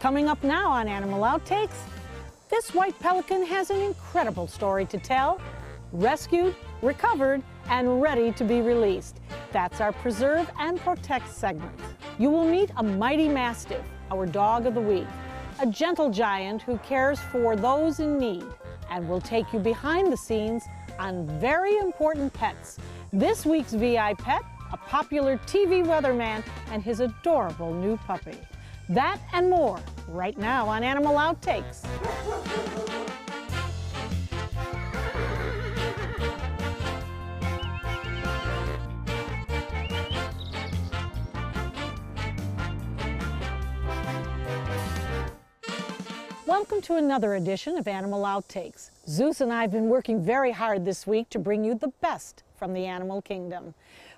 Coming up now on Animal Outtakes, this white pelican has an incredible story to tell. Rescued, recovered, and ready to be released. That's our Preserve and Protect segment. You will meet a mighty Mastiff, our dog of the week, a gentle giant who cares for those in need, and will take you behind the scenes on very important pets. This week's VI pet, a popular TV weatherman, and his adorable new puppy. That and more right now on Animal Outtakes. Welcome to another edition of Animal Outtakes. Zeus and I have been working very hard this week to bring you the best from the animal kingdom.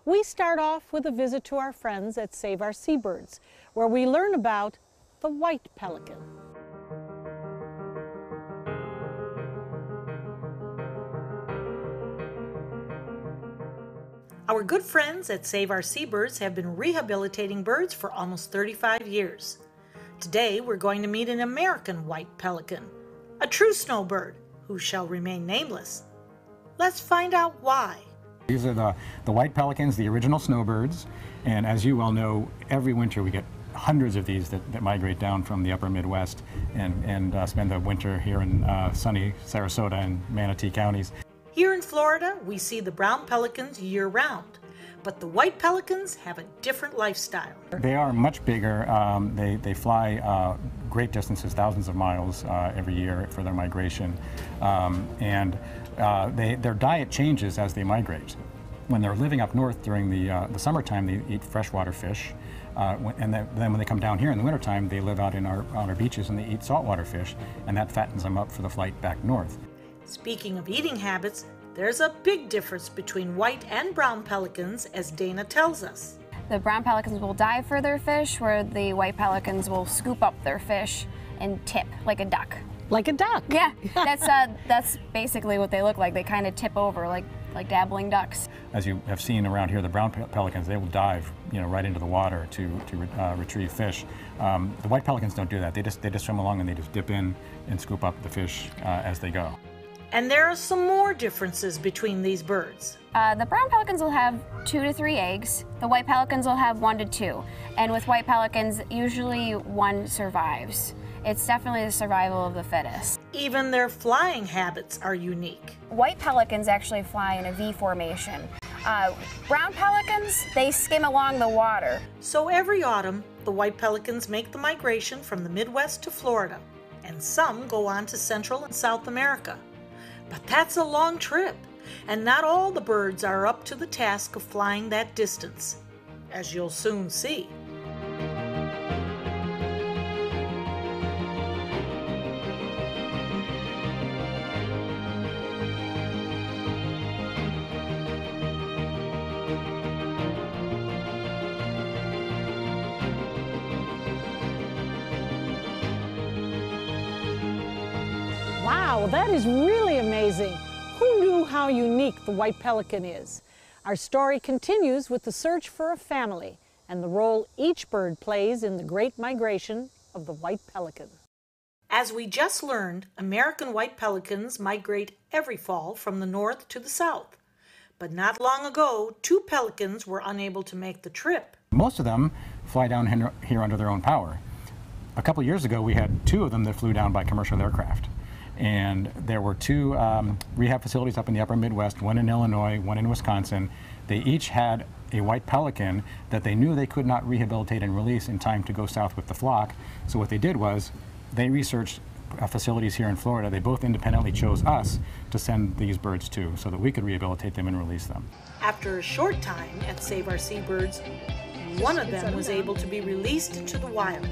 We start off with a visit to our friends at Save Our Seabirds, where we learn about the white pelican. Our good friends at Save Our Seabirds have been rehabilitating birds for almost 35 years. Today, we're going to meet an American white pelican, a true snowbird who shall remain nameless. Let's find out why. These are the white pelicans, the original snowbirds, and as you well know, every winter we get hundreds of these that migrate down from the upper Midwest and spend the winter here in sunny Sarasota and Manatee counties. Here in Florida, we see the brown pelicans year-round. But the white pelicans have a different lifestyle. They are much bigger. They fly great distances, thousands of miles every year for their migration. Their diet changes as they migrate. When they're living up north during the summertime, they eat freshwater fish. Then when they come down here in the wintertime, they live out on our beaches and they eat saltwater fish, and that fattens them up for the flight back north. Speaking of eating habits, there's a big difference between white and brown pelicans, as Dana tells us. The brown pelicans will dive for their fish, where the white pelicans will scoop up their fish and tip like a duck. Like a duck? Yeah, that's basically what they look like. They kind of tip over like dabbling ducks. As you have seen around here, the brown pelicans, they will dive, right into the water to retrieve fish. The white pelicans don't do that. They just swim along and they just dip in and scoop up the fish as they go. And there are some more differences between these birds. The brown pelicans will have 2 to 3 eggs. The white pelicans will have 1 to 2. And with white pelicans, usually one survives. It's definitely the survival of the fittest. Even their flying habits are unique. White pelicans actually fly in a V formation. Brown pelicans, they skim along the water. So every autumn, the white pelicans make the migration from the Midwest to Florida. And some go on to Central and South America. But that's a long trip, and not all the birds are up to the task of flying that distance, as you'll soon see. Wow, that is really amazing. Who knew how unique the white pelican is? Our story continues with the search for a family and the role each bird plays in the great migration of the white pelican. As we just learned, American white pelicans migrate every fall from the north to the south. But not long ago, 2 pelicans were unable to make the trip. Most of them fly down here under their own power. A couple years ago, we had 2 of them that flew down by commercial aircraft. And there were 2 rehab facilities up in the upper Midwest, one in Illinois, one in Wisconsin. They each had a white pelican that they knew they could not rehabilitate and release in time to go south with the flock. So what they did was they researched facilities here in Florida. They both independently chose us to send these birds to so that we could rehabilitate them and release them. After a short time at Save Our Seabirds, one of them was able to be released into the wild.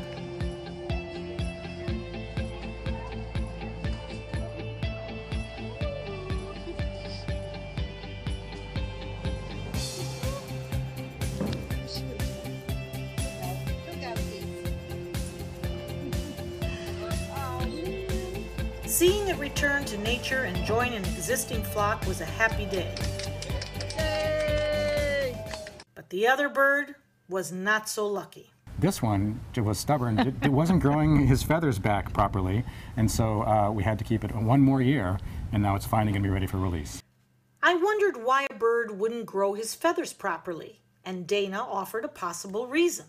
Seeing it return to nature and join an existing flock was a happy day. Yay! But the other bird was not so lucky. This one was stubborn. It wasn't growing his feathers back properly, and so we had to keep it one more year, and now it's finally going to be ready for release. I wondered why a bird wouldn't grow his feathers properly, and Dana offered a possible reason.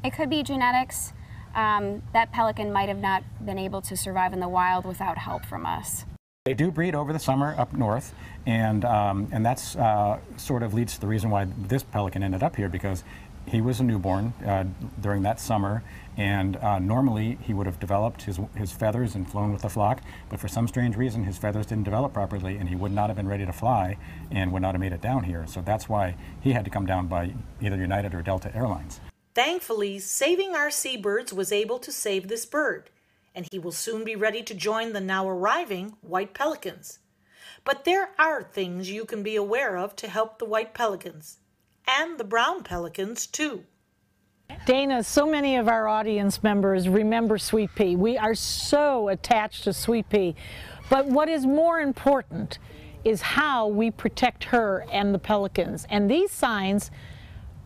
It could be genetics. That pelican might have not been able to survive in the wild without help from us. They do breed over the summer up north, and that's sort of leads to the reason why this pelican ended up here, because he was a newborn during that summer, and normally he would have developed his feathers and flown with the flock, but for some strange reason his feathers didn't develop properly, and he would not have been ready to fly and would not have made it down here. So that's why he had to come down by either United or Delta Airlines. Thankfully, Saving Our Seabirds was able to save this bird, and he will soon be ready to join the now arriving white pelicans. But there are things you can be aware of to help the white pelicans, and the brown pelicans too. Dana, so many of our audience members remember Sweet Pea. We are so attached to Sweet Pea. But what is more important is how we protect her and the pelicans. And these signs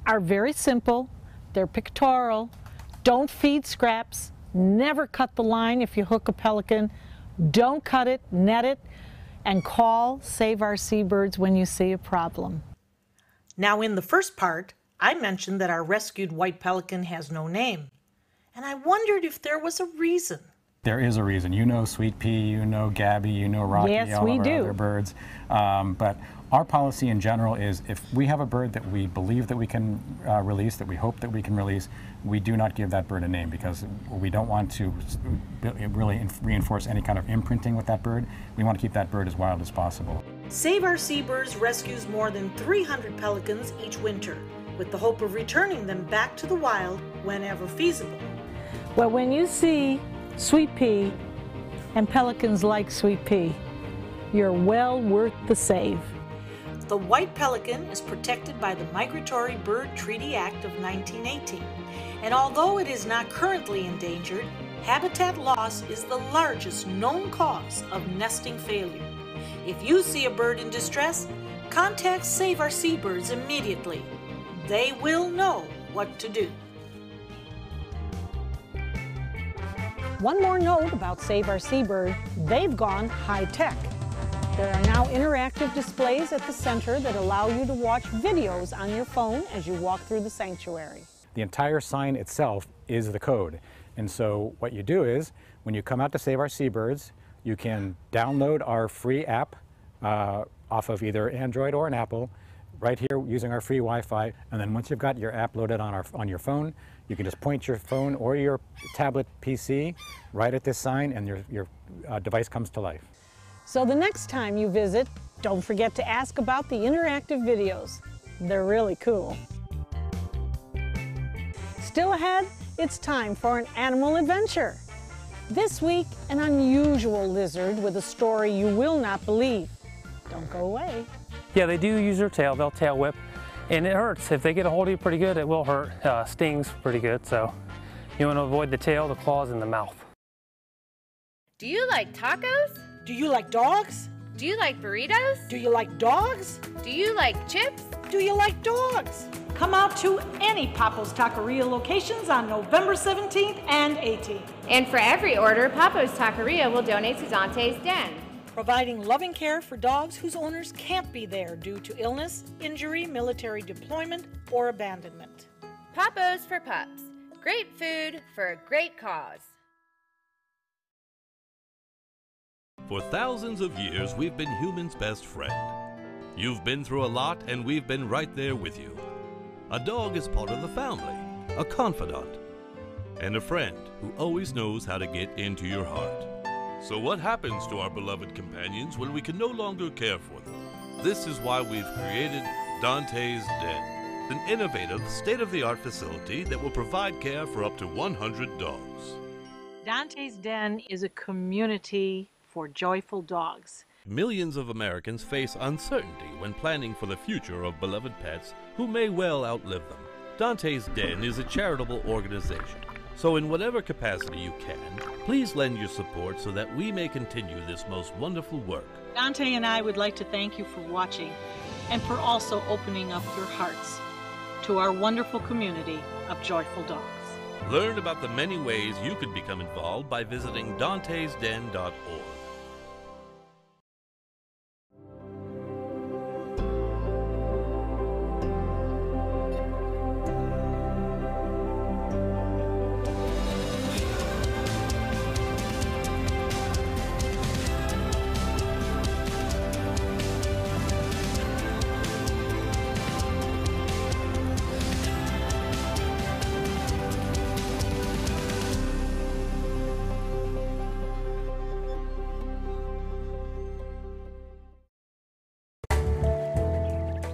are very simple. They're pictorial. Don't feed scraps. Never cut the line if you hook a pelican. Don't cut it, net it, and call Save Our Seabirds when you see a problem. Now, in the first part, I mentioned that our rescued white pelican has no name, and I wondered if there was a reason. There is a reason. You know Sweet Pea, you know Gabby, you know Rocky, yes, all we of our do. other birds. But our policy in general is if we have a bird that we believe that we can release, that we hope that we can release, we do not give that bird a name, because we don't want to really reinforce any kind of imprinting with that bird. We want to keep that bird as wild as possible. Save Our Seabirds rescues more than 300 pelicans each winter, with the hope of returning them back to the wild whenever feasible. Well, when you see Sweet Pea and pelicans like Sweet Pea, you're well worth the save. The white pelican is protected by the Migratory Bird Treaty Act of 1918, and although it is not currently endangered, habitat loss is the largest known cause of nesting failure. If you see a bird in distress, contact Save Our Seabirds immediately. They will know what to do. One more note about Save Our Seabird, they've gone high-tech. There are now interactive displays at the center that allow you to watch videos on your phone as you walk through the sanctuary. The entire sign itself is the code. And so what you do is, when you come out to Save Our Seabirds, you can download our free app off of either Android or an Apple, right here using our free Wi-Fi. And then once you've got your app loaded on your phone, you can just point your phone or your tablet PC right at this sign, and your device comes to life. So the next time you visit, don't forget to ask about the interactive videos. They're really cool. Still ahead, it's time for an animal adventure. This week, an unusual lizard with a story you will not believe. Don't go away. Yeah, they do use their tail. They'll tail whip, and it hurts. If they get a hold of you pretty good, it will hurt. Stings pretty good, so you want to avoid the tail, the claws, and the mouth. Do you like tacos? Do you like dogs? Do you like burritos? Do you like dogs? Do you like chips? Do you like dogs? Come out to any Papo's Taqueria locations on November 17th and 18th. And for every order, Papo's Taqueria will donate to Dante's Den, providing loving care for dogs whose owners can't be there due to illness, injury, military deployment, or abandonment. Papo's for Pups. Great food for a great cause. For thousands of years, we've been humans' best friend. You've been through a lot, and we've been right there with you. A dog is part of the family, a confidant, and a friend who always knows how to get into your heart. So what happens to our beloved companions when we can no longer care for them? This is why we've created Dante's Den, an innovative, state-of-the-art facility that will provide care for up to 100 dogs. Dante's Den is a community for joyful dogs. Millions of Americans face uncertainty when planning for the future of beloved pets who may well outlive them. Dante's Den is a charitable organization, so in whatever capacity you can, please lend your support so that we may continue this most wonderful work. Dante and I would like to thank you for watching and for also opening up your hearts to our wonderful community of joyful dogs. Learn about the many ways you can become involved by visiting dantesden.org.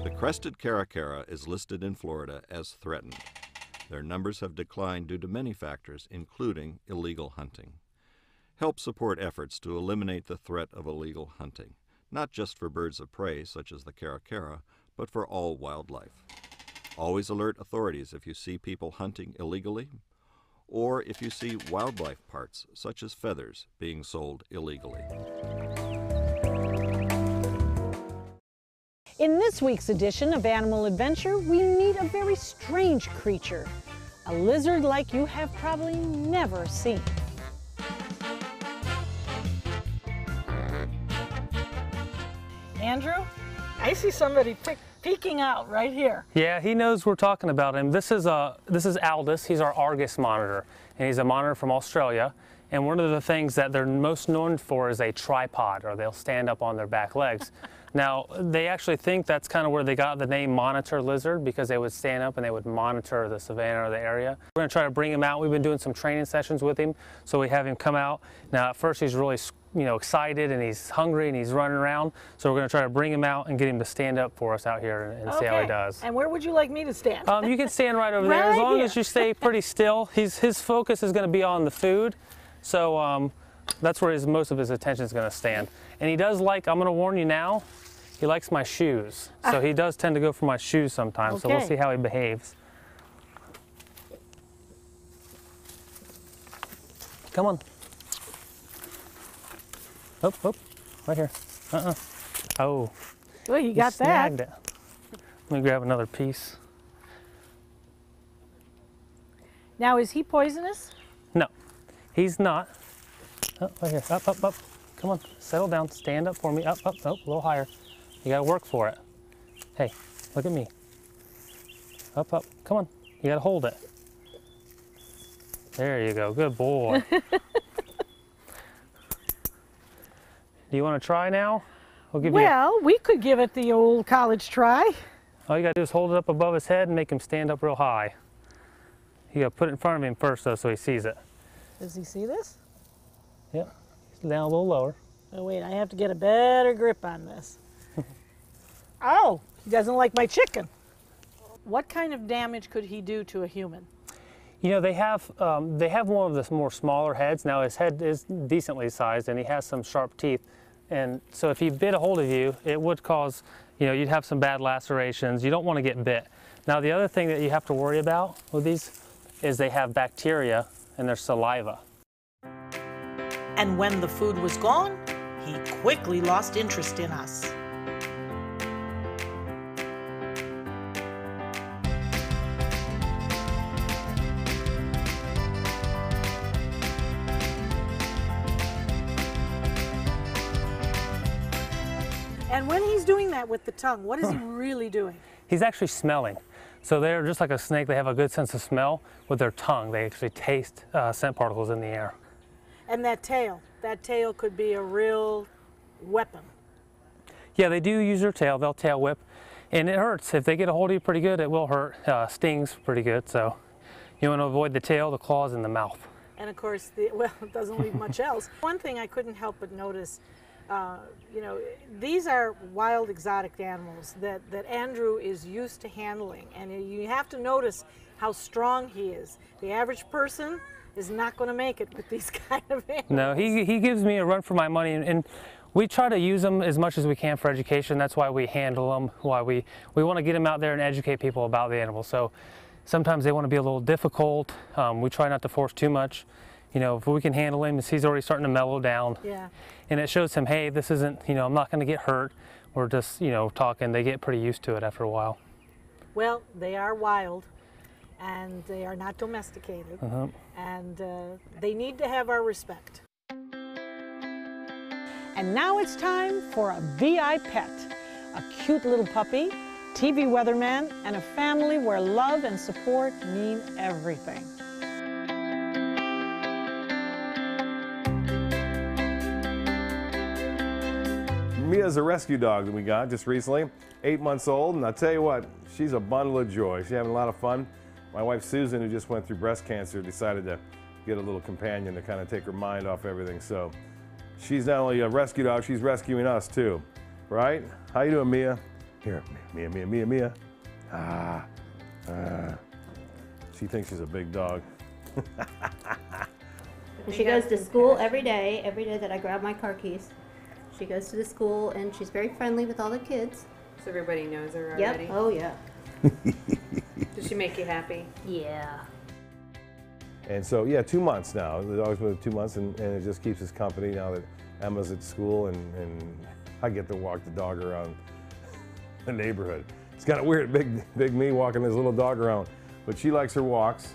The crested caracara is listed in Florida as threatened. Their numbers have declined due to many factors, including illegal hunting. Help support efforts to eliminate the threat of illegal hunting, not just for birds of prey such as the caracara, but for all wildlife. Always alert authorities if you see people hunting illegally, or if you see wildlife parts, such as feathers, being sold illegally. In this week's edition of Animal Adventure, we meet a very strange creature, a lizard like you have probably never seen. Andrew, I see somebody peeking out right here. Yeah, he knows we're talking about him. This is Aldous. He's our Argus monitor, and he's a monitor from Australia. And one of the things that they're most known for is a tripod, or they'll stand up on their back legs. Now, they actually think that's kind of where they got the name monitor lizard, because they would stand up and they would monitor the savanna or the area. We're going to try to bring him out. We've been doing some training sessions with him, so we have him come out. Now, at first he's really excited and he's hungry and he's running around, so we're going to try to bring him out and get him to stand up for us out here and see how he does. And where would you like me to stand? You can stand right over there, as long as you stay pretty still. His focus is going to be on the food, so that's where most of his attention is going to stand. And he does like, I'm going to warn you now, he likes my shoes. So he does tend to go for my shoes sometimes, so we'll see how he behaves. Come on. Oh, right here. Oh. Well, you got that. Snagged it. Let me grab another piece. Now, is he poisonous? No, he's not. Oh, right here. Up. Come on, settle down. Stand up for me. Up. Oh, a little higher. You gotta work for it. Hey, look at me. Up. Come on. You gotta hold it. There you go. Good boy. Do you want to try now? We'll give we could give it the old college try. All you gotta do is hold it up above his head and make him stand up real high. You gotta put it in front of him first, though, so he sees it. Does he see this? Yep. Down a little lower. Oh, wait, I have to get a better grip on this. Oh, he doesn't like my chicken. What kind of damage could he do to a human? You know, they have one of the more smaller heads. Now, his head is decently sized, and he has some sharp teeth. And so if he bit a hold of you, it would cause, you'd have some bad lacerations. You don't want to get bit. Now, the other thing that you have to worry about with these is they have bacteria in their saliva. And when the food was gone, he quickly lost interest in us. And when he's doing that with the tongue, what is he really doing? He's actually smelling. So they're just like a snake. They have a good sense of smell with their tongue. They actually taste scent particles in the air. And that tail could be a real weapon. Yeah, they do use their tail. They'll tail whip, and it hurts. If they get a hold of you pretty good, it will hurt. Stings pretty good, so you want to avoid the tail, the claws, and the mouth. And of course, it doesn't leave much else. One thing I couldn't help but notice, these are wild exotic animals that Andrew is used to handling, and you have to notice how strong he is. The average person is not going to make it with these kind of animals. No, he gives me a run for my money, and we try to use them as much as we can for education. That's why we handle them, why we want to get them out there and educate people about the animals. So sometimes they want to be a little difficult. We try not to force too much. If we can handle him, he's already starting to mellow down. Yeah. And it shows him, hey, this isn't, I'm not going to get hurt. We're just, talking. They get pretty used to it after a while. Well, they are wild. and they are not domesticated, and they need to have our respect. And now it's time for a VI pet, a cute little puppy, TV weatherman, and a family where love and support mean everything. Mia's a rescue dog that we got just recently, 8 months old, and I'll tell you what, she's a bundle of joy. She's having a lot of fun. My wife Susan, who just went through breast cancer, decided to get a little companion to kind of take her mind off everything. So she's not only a rescue dog, she's rescuing us too, right? How you doing, Mia? Here, Mia. She thinks she's a big dog. She goes to school every day that I grab my car keys. She goes to the school and she's very friendly with all the kids. So everybody knows her Yep. already? Oh, yeah. Does she make you happy? Yeah. And so, yeah, 2 months now. The dog's been 2 months, and it just keeps us company now that Emma's at school, and I get to walk the dog around the neighborhood. It's kind of weird, big me walking this little dog around, but she likes her walks.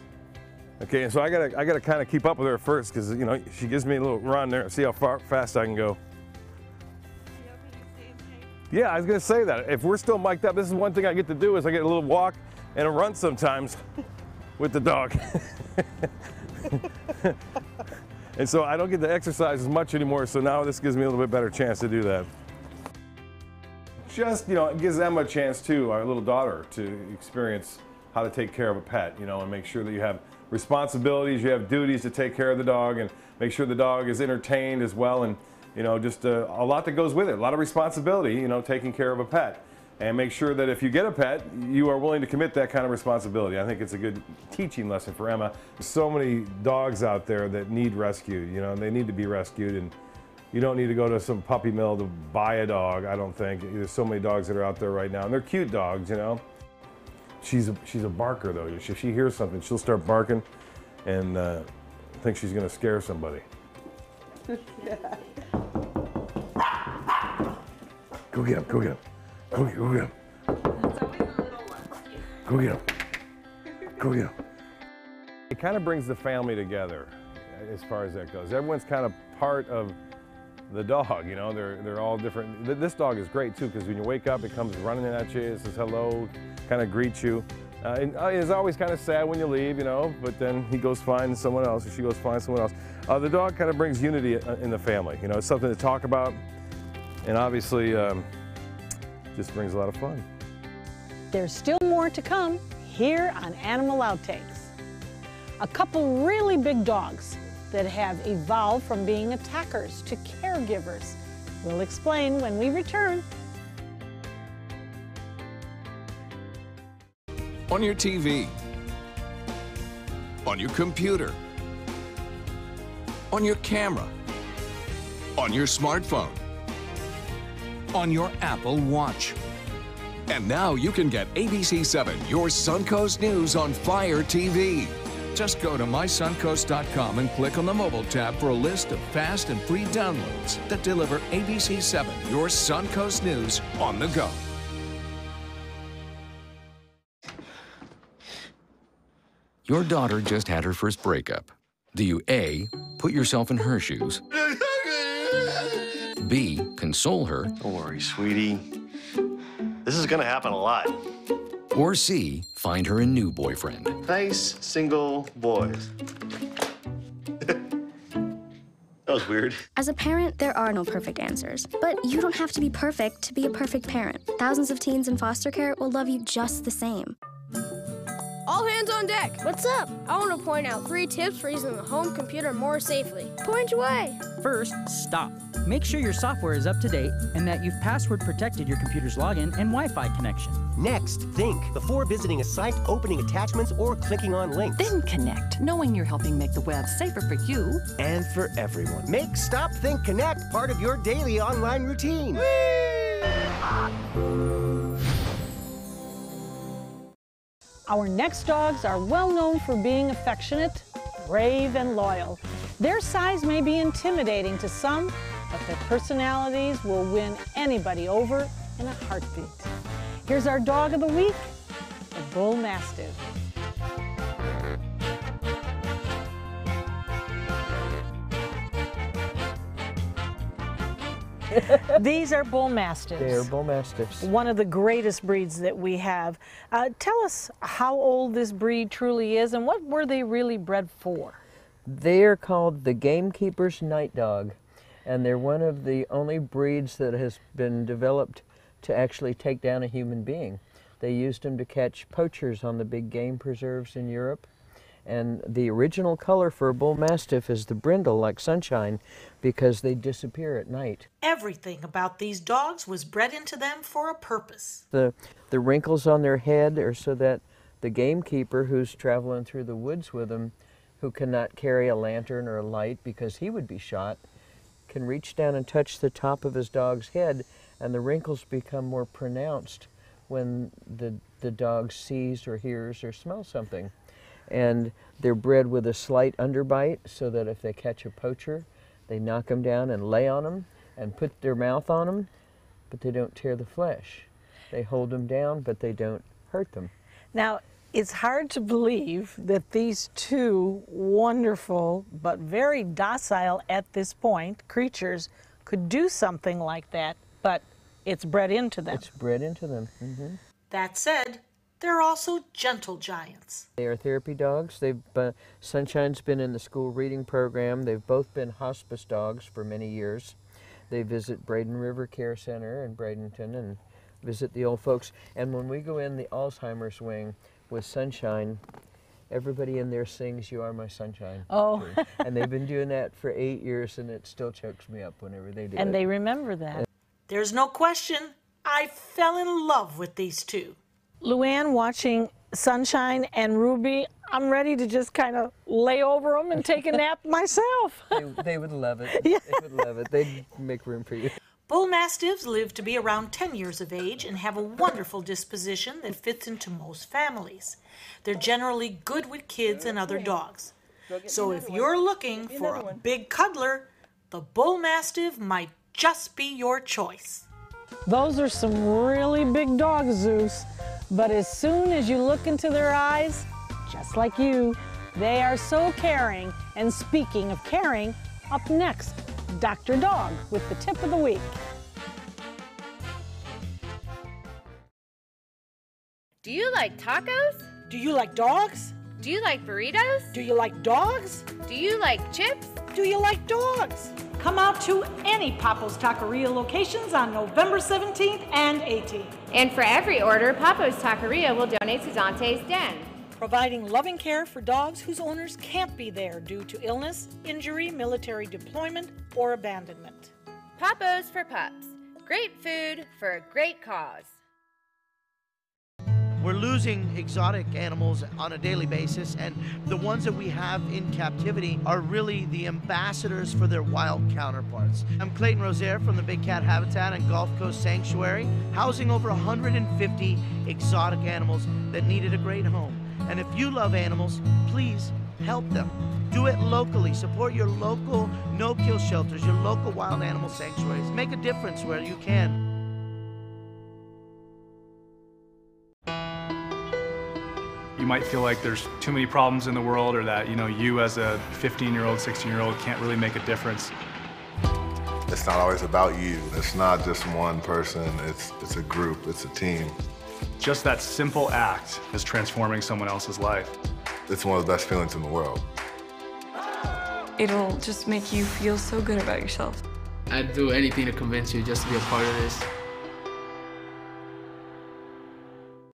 Okay, and so I gotta kind of keep up with her first, because you know she gives me a little run there, see how fast I can go. Yeah, I was gonna say that. If we're still mic'd up, this is one thing I get to do is I get a little walk and a run sometimes with the dog. And so I don't get to exercise as much anymore, so now this gives me a little bit better chance to do that. Just, you know, it gives Emma a chance too, our little daughter, to experience how to take care of a pet, you know, and make sure that you have responsibilities, you have duties to take care of the dog, and make sure the dog is entertained as well, and you know, just a lot that goes with it, a lot of responsibility, you know, taking care of a pet. And make sure that if you get a pet, you are willing to commit that kind of responsibility. I think it's a good teaching lesson for Emma. There's so many dogs out there that need rescued, you know, and they need to be rescued. And you don't need to go to some puppy mill to buy a dog, I don't think. There's so many dogs that are out there right now, and they're cute dogs, you know. She's a barker, though. If she hears something, she'll start barking and think she's going to scare somebody. Go get him, go get him. Go get him. It's always the little ones. Go get him. Go get him. It kind of brings the family together as far as that goes. Everyone's kind of part of the dog, you know. They're all different. This dog is great too, because when you wake up, it comes running at you, it says hello, kind of greets you. And it's always kind of sad when you leave, you know, but then he goes find someone else, or she goes find someone else. The dog kind of brings unity in the family. You know, it's something to talk about, and obviously just brings a lot of fun. There's still more to come here on Animal Outtakes. A couple really big dogs that have evolved from being attackers to caregivers. We'll explain when we return. On your TV, on your computer, on your camera, on your smartphone, on your Apple Watch. And now you can get ABC7, your Suncoast News on Fire TV. Just go to mysuncoast.com and click on the mobile tab for a list of fast and free downloads that deliver ABC7, your Suncoast News on the go. Your daughter just had her first breakup. Do you A, put yourself in her shoes? B, console her? Don't worry, sweetie. This is gonna happen a lot. Or C, find her a new boyfriend? Nice, single boys. That was weird. As a parent, there are no perfect answers. But you don't have to be perfect to be a perfect parent. Thousands of teens in foster care will love you just the same. All hands on deck. What's up? I want to point out 3 tips for using the home computer more safely. Point away. First, stop. Make sure your software is up to date and that you've password protected your computer's login and Wi-Fi connection. Next, think before visiting a site, opening attachments, or clicking on links. Then connect, knowing you're helping make the web safer for you and for everyone. Make Stop, Think, Connect part of your daily online routine. Our next dogs are well known for being affectionate, brave, and loyal. Their size may be intimidating to some, but their personalities will win anybody over in a heartbeat. Here's our dog of the week, the Bull Mastiff. These are Bull Mastiffs. They are Bull Mastiffs. One of the greatest breeds that we have. Tell us how old this breed truly is and what were they really bred for? They are called the Gamekeeper's Night Dog, and they're one of the only breeds that has been developed to actually take down a human being. They used them to catch poachers on the big game preserves in Europe. And the original color for a Bull Mastiff is the brindle, like Sunshine, because they disappear at night. Everything about these dogs was bred into them for a purpose. The wrinkles on their head are so that the gamekeeper who's traveling through the woods with them, who cannot carry a lantern or a light because he would be shot, can reach down and touch the top of his dog's head, and the wrinkles become more pronounced when the dog sees or hears or smells something. And they're bred with a slight underbite so that if they catch a poacher, they knock them down and lay on them and put their mouth on them, but they don't tear the flesh. They hold them down, but they don't hurt them. Now, it's hard to believe that these two wonderful but very docile at this point creatures could do something like that, but it's bred into them. It's bred into them. That said, they're also gentle giants. They are therapy dogs. Sunshine's been in the school reading program. They've both been hospice dogs for many years. They visit Braden River Care Center in Bradenton and visit the old folks. And when we go in the Alzheimer's wing with Sunshine, everybody in there sings "You Are My Sunshine." Oh. And they've been doing that for 8 years, and it still chokes me up whenever they do it. And they remember that. There's no question, I fell in love with these two. Luann, watching Sunshine and Ruby, I'm ready to just kind of lay over them and take a nap myself. They would love it. Yeah. They would love it. They'd make room for you. Bull Mastiffs live to be around 10 years of age and have a wonderful disposition that fits into most families. They're generally good with kids and other dogs. So if you're looking for a big cuddler, the Bull Mastiff might just be your choice. Those are some really big dogs, Zeus. But as soon as you look into their eyes, just like you, they are so caring. And speaking of caring, up next, Dr. Dog with the tip of the week. Do you like tacos? Do you like dogs? Do you like burritos? Do you like dogs? Do you like chips? Do you like dogs? Come out to any Papo's Taqueria locations on November 17th and 18th. And for every order, Papo's Taqueria will donate to Dante's Den. Providing loving care for dogs whose owners can't be there due to illness, injury, military deployment, or abandonment. Papo's for Pups. Great food for a great cause. We're losing exotic animals on a daily basis, and the ones that we have in captivity are really the ambassadors for their wild counterparts. I'm Clayton Rozier from the Big Cat Habitat and Gulf Coast Sanctuary, housing over 150 exotic animals that needed a great home. And if you love animals, please help them. Do it locally. Support your local no-kill shelters, your local wild animal sanctuaries. Make a difference where you can. You might feel like there's too many problems in the world, or that, you as a 15-year-old, 16-year-old can't really make a difference. It's not always about you. It's not just one person. It's a group. It's a team. Just that simple act is transforming someone else's life. It's one of the best feelings in the world. It'll just make you feel so good about yourself. I'd do anything to convince you just to be a part of this.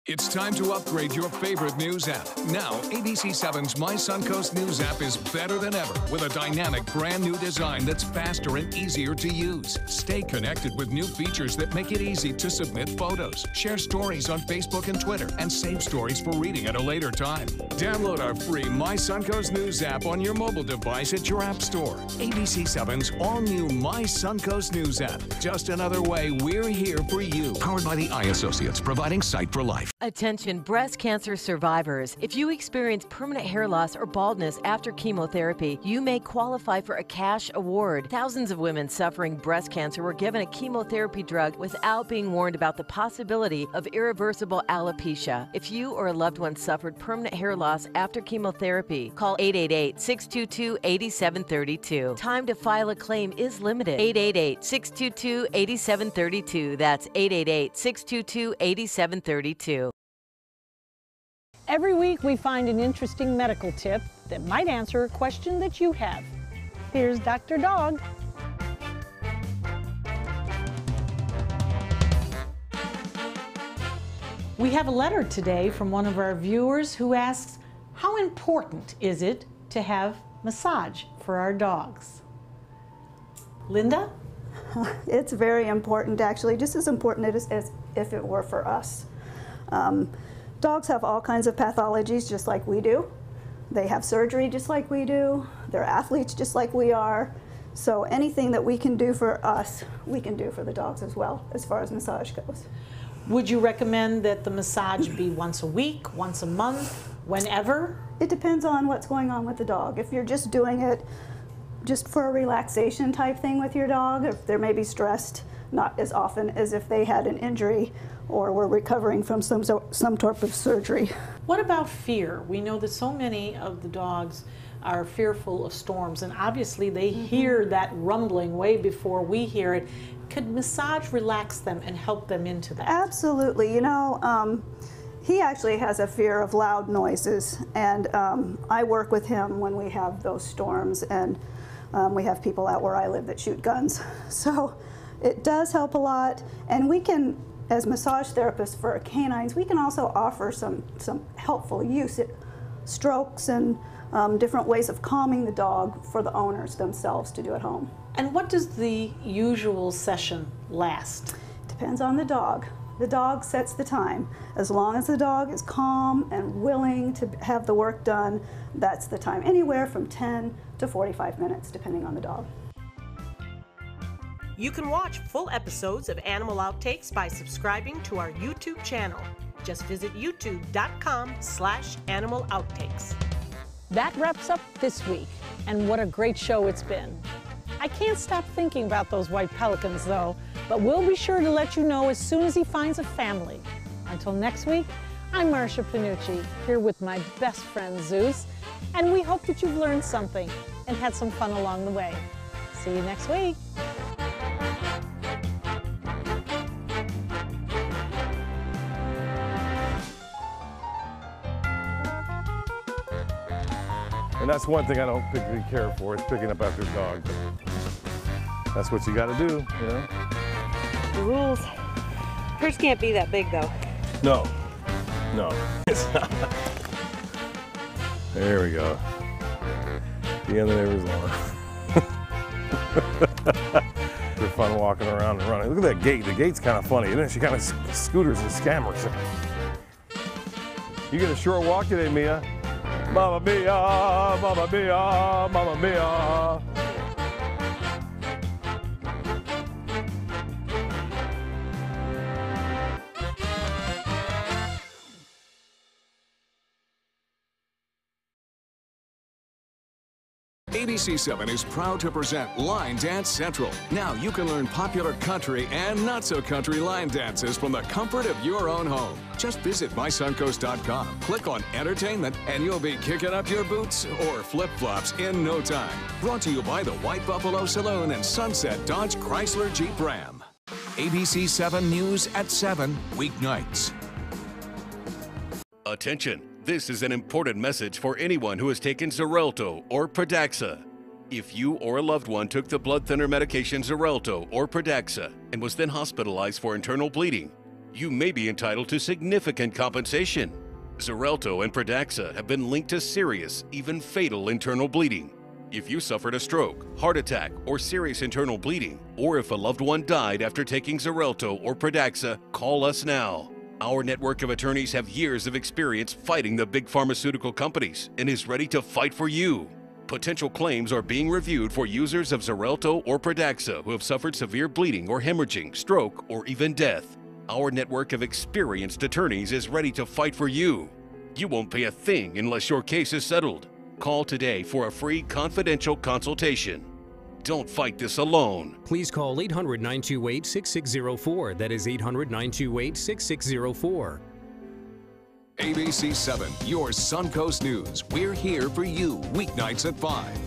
It's time to upgrade your favorite news app. Now, ABC7's My Suncoast News app is better than ever with a dynamic brand new design that's faster and easier to use. Stay connected with new features that make it easy to submit photos, share stories on Facebook and Twitter, and save stories for reading at a later time. Download our free My Suncoast News app on your mobile device at your app store. ABC7's all-new My Suncoast News app. Just another way we're here for you. Powered by the Eye Associates, providing sight for life. Attention breast cancer survivors. If you experience permanent hair loss or baldness after chemotherapy, you may qualify for a cash award. Thousands of women suffering breast cancer were given a chemotherapy drug without being warned about the possibility of irreversible alopecia. If you or a loved one suffered permanent hair loss after chemotherapy, call 888-622-8732. Time to file a claim is limited. 888-622-8732. That's 888-622-8732. Every week we find an interesting medical tip that might answer a question that you have. Here's Dr. Dog. We have a letter today from one of our viewers who asks, how important is it to have massage for our dogs? Linda? It's very important, actually, just as important as if it were for us. Dogs have all kinds of pathologies just like we do. They have surgery just like we do. They're athletes just like we are. So anything that we can do for us, we can do for the dogs as well, as far as massage goes. Would you recommend that the massage be once a week, once a month, whenever? It depends on what's going on with the dog. If you're just doing it just for a relaxation type thing with your dog, if they're maybe stressed, not as often as if they had an injury or were recovering from some type of surgery. What about fear? We know that so many of the dogs are fearful of storms, and obviously they hear that rumbling way before we hear it. Could massage relax them and help them into that? Absolutely. You know, he actually has a fear of loud noises, and I work with him when we have those storms, and we have people out where I live that shoot guns. So it does help a lot, and we can, as massage therapists for canines, we can also offer some helpful use, strokes and different ways of calming the dog for the owners themselves to do at home. And what does the usual session last? Depends on the dog. The dog sets the time. As long as the dog is calm and willing to have the work done, that's the time. Anywhere from 10 to 45 minutes, depending on the dog. You can watch full episodes of Animal Outtakes by subscribing to our YouTube channel. Just visit youtube.com/animalouttakes. That wraps up this week, and what a great show it's been. I can't stop thinking about those white pelicans though, but we'll be sure to let you know as soon as he finds a family. Until next week, I'm Marcia Panucci, here with my best friend Zeus, and we hope that you've learned something and had some fun along the way. See you next week. And that's one thing I don't particularly care for, is picking up after the dog. That's what you gotta do, you know? The rules. Hers can't be that big though. No, it's not. There we go. The end of the neighbor's lawn. They're fun walking around and running. Look at that gate. The gate's kind of funny, isn't it? She kind of scooters and scammers. You get a short walk today, Mia. Mamma mia, mamma mia, mamma mia. ABC7 is proud to present Line Dance Central. Now you can learn popular country and not-so-country line dances from the comfort of your own home. Just visit mysuncoast.com, click on Entertainment, and you'll be kicking up your boots or flip-flops in no time. Brought to you by the White Buffalo Saloon and Sunset Dodge Chrysler Jeep Ram. ABC7 News at 7, weeknights. Attention. This is an important message for anyone who has taken Xarelto or Pradaxa. If you or a loved one took the blood thinner medication Xarelto or Pradaxa and was then hospitalized for internal bleeding, you may be entitled to significant compensation. Xarelto and Pradaxa have been linked to serious, even fatal internal bleeding. If you suffered a stroke, heart attack, or serious internal bleeding, or if a loved one died after taking Xarelto or Pradaxa, call us now. Our network of attorneys have years of experience fighting the big pharmaceutical companies and is ready to fight for you. Potential claims are being reviewed for users of Xarelto or Pradaxa who have suffered severe bleeding or hemorrhaging, stroke, or even death. Our network of experienced attorneys is ready to fight for you. You won't pay a thing unless your case is settled. Call today for a free confidential consultation. Don't fight this alone. Please call 800-928-6604. That is 800-928-6604. ABC 7, your Suncoast News. We're here for you weeknights at 5.